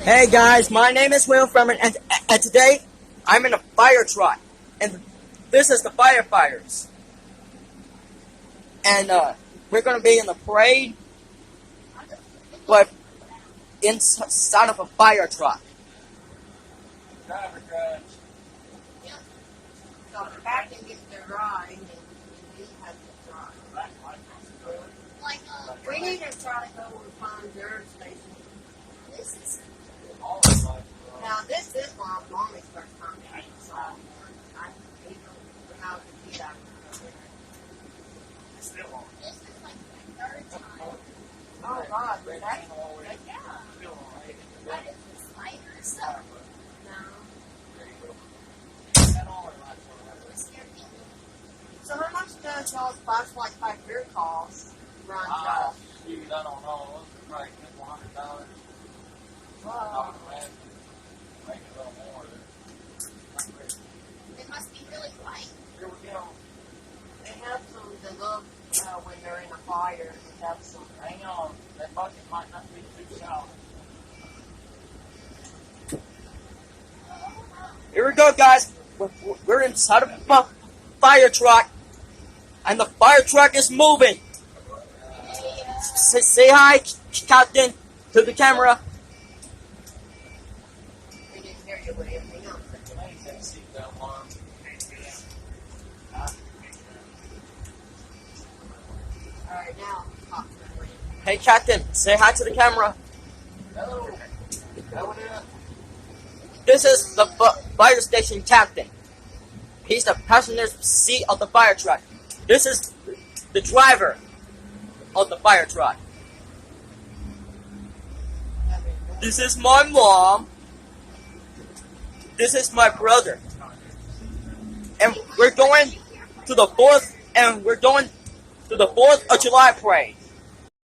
Hey guys, my name is Will Furman, and today I'm in a fire truck, and this is the firefighters, and we're gonna be in the parade, but inside of a fire truck. Driver drives. Yep. So the captain gets to ride and he has to drive. Like, we need to try to go and find their station. This is. Now, this is my mommy's first time. So, I even how to do that. Still on. This is like my third time. Oh, God. That, yeah. That is the spider stuff. No. So how much does y'all's flashlight back here cost? Run y'all? You done on all those, probably $200. Wow. Make it a little more. It must be really light. Here we go. They have some that look when they're in a fire. They have some. Hang on. That bucket might not be too shallow. Here we go, guys. We're inside of a fire truck, and the fire truck is moving. Say hi, Captain, to the camera. We didn't hear you with everything else. Make that seatbelt on. All right, now talk. Hey, Captain, say hi to the camera. Hello. How it is? This is the fire station captain. He's the passenger seat of the fire truck. This is the driver of the fire truck. This is my mom. This is my brother. And we're going to the 4th of July parade.